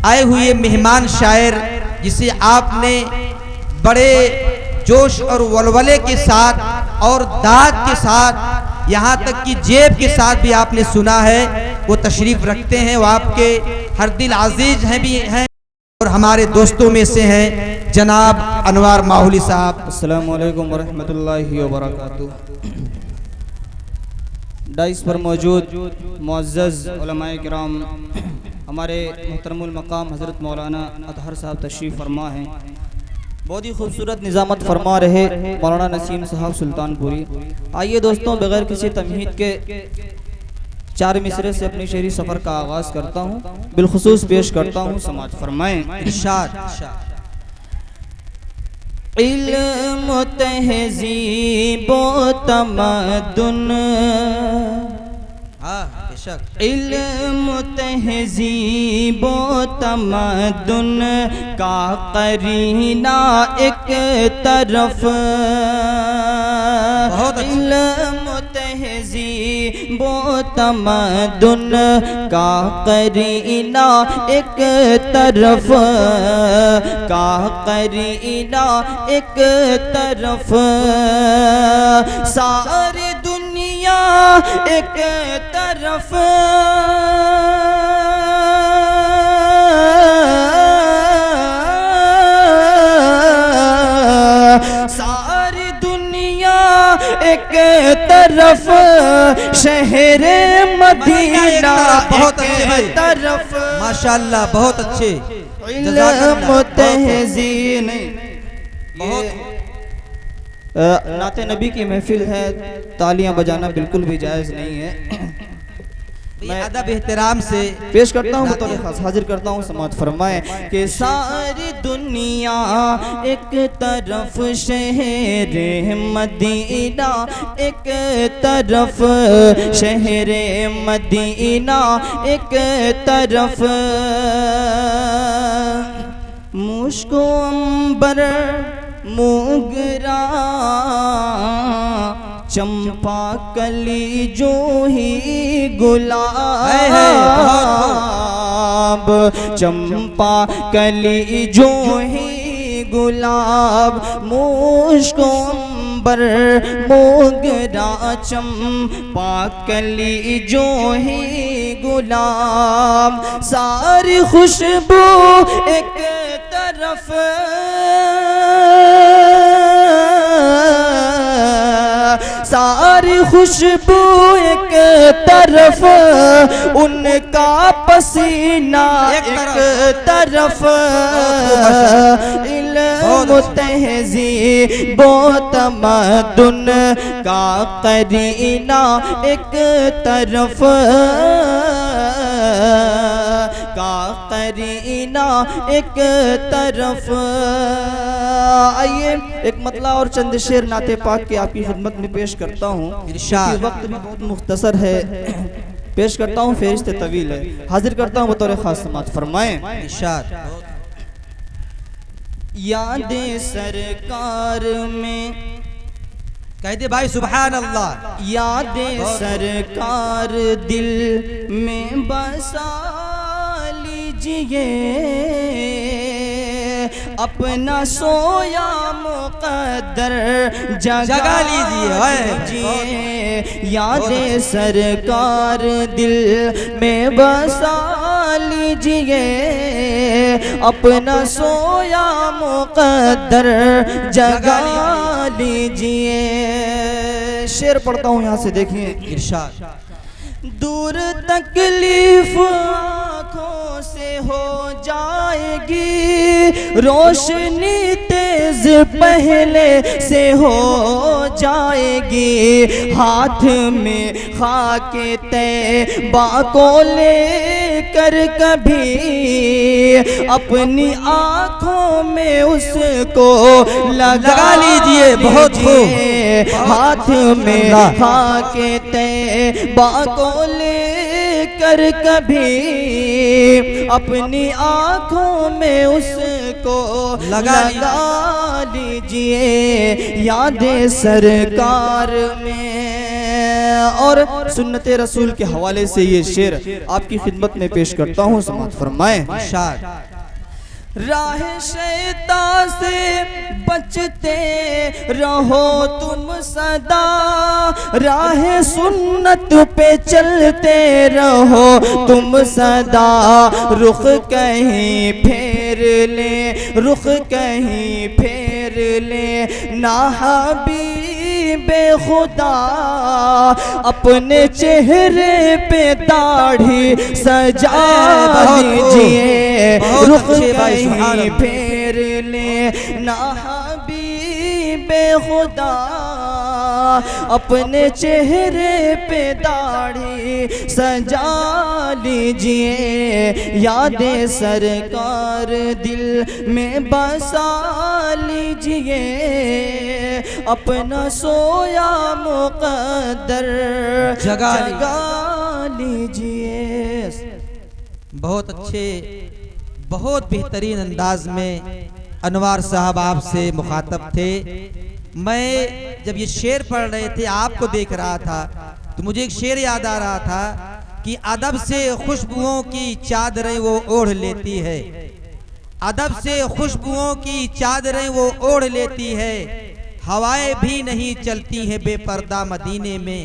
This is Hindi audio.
आए हुए मेहमान शायर जिसे आपने बड़े जोश और वलवले के साथ और दाद के साथ यहाँ तक कि जेब के साथ भी आपने सुना है, वो तशरीफ रखते हैं। वो आपके हर दिल अजीज हैं भी हैं और हमारे दोस्तों में से हैं जनाब अनवार माहौली साहब। अस्सलामु अलैकुम वरहमतुल्लाहि वबरकातुहू। डाइस पर मौजूद मुअज़्ज़ज़ उलमाए किराम, हमारे मुहतरमुल मकाम हज़रत मौलाना अतहर साहब तशरीफ़ फरमा हैं। बहुत ही खूबसूरत निज़ामत फरमा रहे मौलाना नसीम साहब सुल्तानपुरी। आइए दोस्तों, बग़ैर किसी तमहीद के 4 मिसरे से अपनी शेरी सफ़र का आगाज़ करता हूँ, बिलखुसूस पेश करता हूँ, समाज फरमाएँ। इरशाद। इल्म तहज़ीब व तमद्दुन, इल्म तहज़ीब व तमद्दुन का करीना एक तरफ, इल्म तहज़ीब व तमद्दुन का करीना एक तरफ, का करीना एक तरफ, सारी दुनिया एक तरफ, सारी दुनिया एक तरफ, शहर मदीना बहुत एक अच्छे तरफ। माशाअल्लाह, बहुत अच्छे। इल्म तहज़ीन, नाते नबी की महफिल है, तालियां बजाना बिल्कुल भी जायज़ नहीं है। मैं अदब एहतराम से पेश करता हूँ, बतौर खास हाजिर करता हूँ, समाअत फरमाएं कि सारी दुनिया एक तरफ, शहर मदीना एक तरफ, शहर मदीना एक तरफ, मुश्को अंबर मोगरा चंपा कली जो ही गुलाब, चंपा कली जो ही गुलाब, मुश्को अंबर मोगरा चंपा कली जो ही गुलाब, सारी खुशबू एक तरफ, सारी खुशबू एक तरफ, उनका पसीना एक तरफ, इल्म तहज़ीब व तमद्दुन का करीना एक तरफ, का करीना एक तरफ। आइए एक मतला और चंद शेर नाते पाक के आपकी खिदमत में पेश करता हूँ। वक्त भी बहुत मुख्तसर है, पेश करता हूँ, फेरिस्त तवील है, हाजिर करता हूँ बतौर खास, समाअत फरमाएं। यादें सरकार में, कह दे भाई सुभान अल्लाह। यादें सरकार दिल में बसा लीजिए, अपना सोया मुक़द्दर जगा लीजिए, यादें सरकार दिल में बसा लीजिए, अपना सोया मुक़द्दर जगा लीजिए। शेर पढ़ता हूँ, यहाँ से देखिए। इरशाद। दूर तकलीफ आँखों से हो जाएगी, रोशनी तेज पहले से हो जाएगी, हाथ में खाके तैबा को लेकर कभी अपनी आँखों में उसको लगा लीजिए। बहुत खूब। हाथ में खाके तैबा को लेकर कभी अपनी आँखों में उसको लगा लीजिए, यादें सरकार में और सुन्नत रसूल के हवाले से ये शेर आपकी खिदमत में पेश करता हूँ, समाअत फरमाएं। इरशाद। राह शैतान से बचते रहो तुम सदा, राह सुन्नत पे चलते रहो तुम सदा, रुख कहीं फेर ले, रुख कहीं फेर ले, ना हबीबे खुदा अपने चेहरे पे दाढ़ी सजा दीजिए, रुख कहीं फेर ले, ना हबीबे खुदा अपने चेहरे पे दाढ़ी सजा लीजिए, यादें सरकार दिल में बसा लीजिए, अपना सोया मुक़द्दर जगा लीजिए। बहुत अच्छे, बहुत बेहतरीन अंदाज में अनवार साहब आपसे मुखातब थे। मैं जब ये शेर पढ़ रहे थे, आपको देख रहा था, तो मुझे एक शेर याद आ रहा था कि अदब से खुशबुओं की चादरें वो ओढ़ लेती है, अदब से खुशबुओं की चादरें वो ओढ़ लेती है, हवाएं भी नहीं चलती हैं बेपर्दा मदीने में,